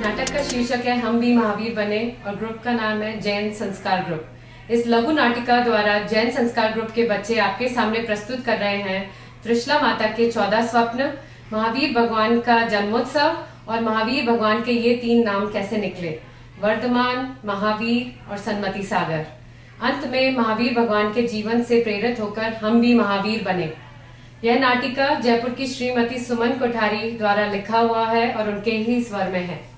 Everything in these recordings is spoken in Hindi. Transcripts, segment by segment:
नाटक का शीर्षक है हम भी महावीर बने और ग्रुप का नाम है जैन संस्कार ग्रुप। इस लघु नाटिका द्वारा जैन संस्कार ग्रुप के बच्चे आपके सामने प्रस्तुत कर रहे हैं त्रिशला माता के 14 स्वप्न, महावीर भगवान का जन्मोत्सव और महावीर भगवान के ये 3 नाम कैसे निकले, वर्धमान, महावीर और सन्मति सागर। अंत में महावीर भगवान के जीवन से प्रेरित होकर हम भी महावीर बने। यह नाटिका जयपुर की श्रीमती सुमन कोठारी द्वारा लिखा हुआ है और उनके ही स्वर में है।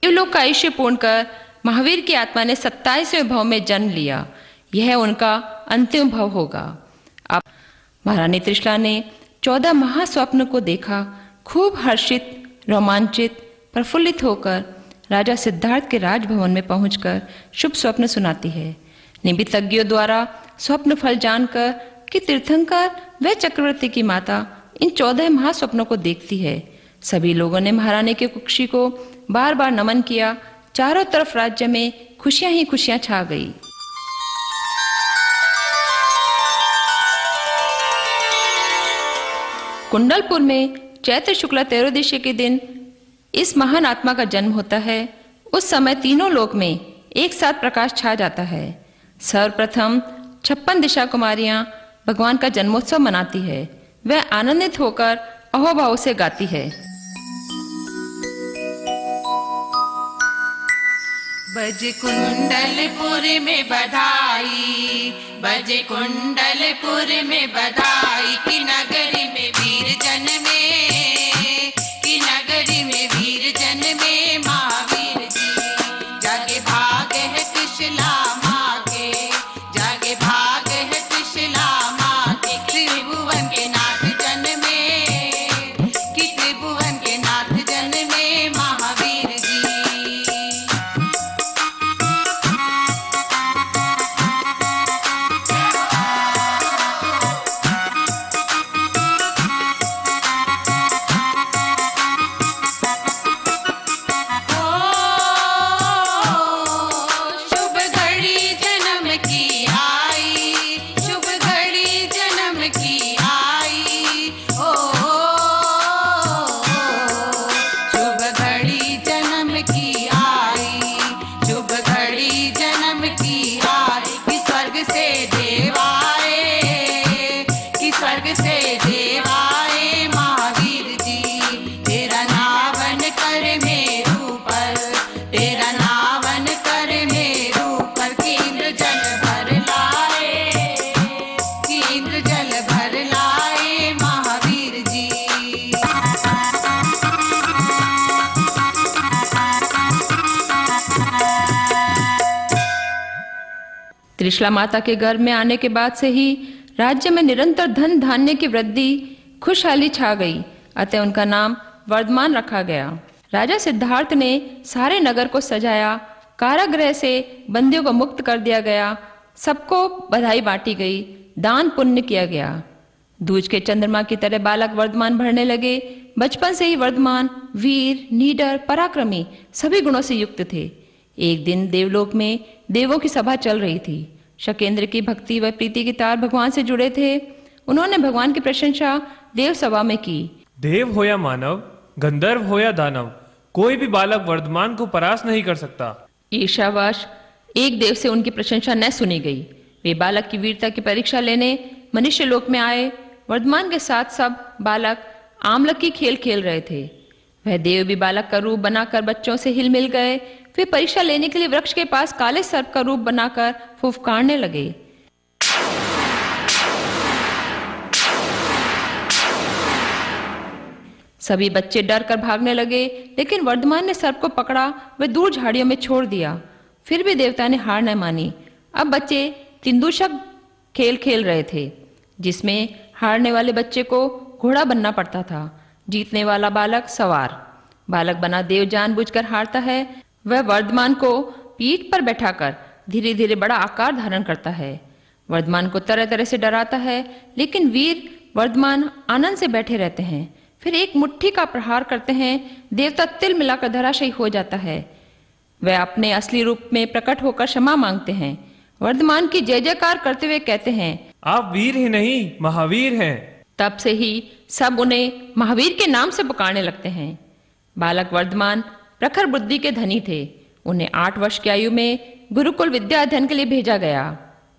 देवलोक का आयुष्य पूर्ण कर महावीर की आत्मा ने 27वें भव में जन्म लिया। यह उनका अंतिम भव होगा। अब महारानी त्रिशला ने 14 महास्वप्न को देखा। खूब हर्षित, रोमांचित, प्रफुल्लित होकर राजा सिद्धार्थ के राजभवन में पहुंचकर शुभ स्वप्न सुनाती है। निमित्तज्ञों द्वारा स्वप्न फल जानकर कि तीर्थंकर व चक्रवर्ती की माता इन 14 महास्वप्नों को देखती है। सभी लोगों ने महारानी के कुक्षी को बार बार नमन किया। चारों तरफ राज्य में खुशियां ही खुशियां छा गई। कुंडलपुर में चैत्र शुक्ला त्रयोदशी के दिन इस महान आत्मा का जन्म होता है। उस समय तीनों लोक में एक साथ प्रकाश छा जाता है। सर्वप्रथम 56 दिशा कुमारियां भगवान का जन्मोत्सव मनाती है। वह आनंदित होकर अहोभाव से गाती है। बज कुंडलपुर में बधाई, बज कुंडलपुर में बधाई, कि नगरी में वीर जन्मे, कि नगरी में वीर जन्मे महावीर जी। जागे भाग है त्रिशला माँ के, जागे भाग है त्रिशला माँ के, त्रिभुवन के नाथ जन्मे, कि त्रिभुवन के नाथ जन्मे महावीर जी। त्रिशला माता के गर्भ में आने के बाद से ही राज्य में निरंतर धन धान्य की वृद्धि, खुशहाली छा गई। अतः उनका नाम वर्धमान रखा गया। राजा सिद्धार्थ ने सारे नगर को सजाया। कारागृह से बंदियों को मुक्त कर दिया गया। सबको बधाई बांटी गई। दान पुण्य किया गया। दूज के चंद्रमा की तरह बालक वर्धमान बढ़ने लगे। बचपन से ही वर्धमान वीर, निडर, पराक्रमी सभी गुणों से युक्त थे। एक दिन देवलोक में देवों की सभा चल रही थी। शकेंद्र की भक्ति व प्रीति के तार भगवान से जुड़े थे। उन्होंने भगवान की प्रशंसा देव सभा में की। देव हो या मानव, गंधर्व हो या दानव, कोई भी बालक वर्धमान को परास्त नहीं कर सकता। ईर्ष्यावश एक देव से उनकी प्रशंसा न सुनी गई। वे बालक की वीरता की परीक्षा लेने मनुष्य लोक में आए। वर्धमान के साथ सब बालक आमलक की खेल खेल रहे थे। वह देव भी बालक का रूप बनाकर बच्चों से हिल मिल गए। वे परीक्षा लेने के लिए वृक्ष के पास काले सर्प का रूप बनाकर फुफकारने लगे। सभी बच्चे डर कर भागने लगे, लेकिन वर्धमान ने सर्प को पकड़ा व दूर झाड़ियों में छोड़ दिया। फिर भी देवता ने हार न मानी। अब बच्चे तिंदुशक खेल खेल रहे थे, जिसमें हारने वाले बच्चे को घोड़ा बनना पड़ता था, जीतने वाला बालक सवार। बालक बना देव जानबूझकर हारता है। वह वर्धमान को पीठ पर बैठाकर धीरे धीरे बड़ा आकार धारण करता है। वर्धमान को तरह तरह से डराता है, लेकिन वीर वर्धमान आनंद से बैठे रहते हैं। फिर एक मुट्ठी का प्रहार करते हैं। देवता तिल मिलाकर धराशायी हो जाता है। वह अपने असली रूप में प्रकट होकर क्षमा मांगते हैं। वर्धमान की जय जयकार करते हुए कहते हैं, आप वीर ही नहीं महावीर हैं। तब से ही सब उन्हें महावीर के नाम से पुकारने लगते हैं। बालक वर्धमान प्रखर बुद्धि के धनी थे। उन्हें 8 वर्ष की आयु में गुरुकुल विद्या अध्ययन के लिए भेजा गया।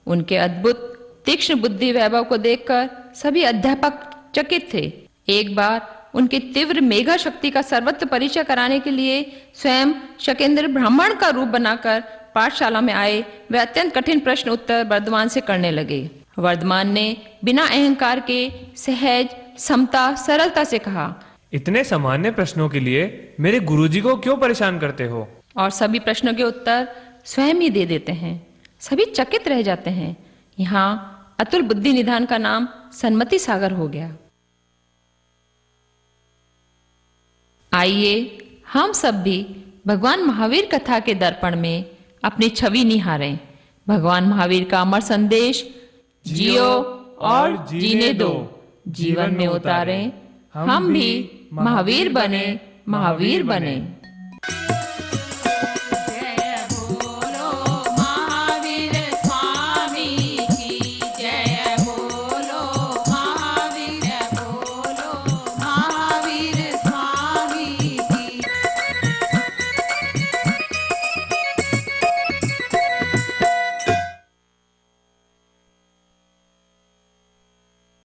उनके अद्भुत तीक्ष्ण बुद्धि वैभव को देखकर सभी अध्यापक चकित थे। एक बार उनकी तीव्र मेघा शक्ति का सर्वत्र परिचय कराने के लिए स्वयं शकेंद्र ब्राह्मण का रूप बनाकर पाठशाला में आए। वे अत्यंत कठिन प्रश्न उत्तर वर्धमान से करने लगे। वर्धमान ने बिना अहंकार के सहज समता सरलता से कहा, इतने सामान्य प्रश्नों के लिए मेरे गुरुजी को क्यों परेशान करते हो? और सभी प्रश्नों के उत्तर स्वयं ही दे देते हैं। सभी चकित रह जाते हैं। यहाँ अतुल बुद्धि निधान का नाम सन्मति सागर हो गया। आइए हम सब भी भगवान महावीर कथा के दर्पण में अपनी छवि निहारें। भगवान महावीर का अमर संदेश जियो और जीने दो, जीवन में उतारें। हम भी महावीर बने, महावीर बने।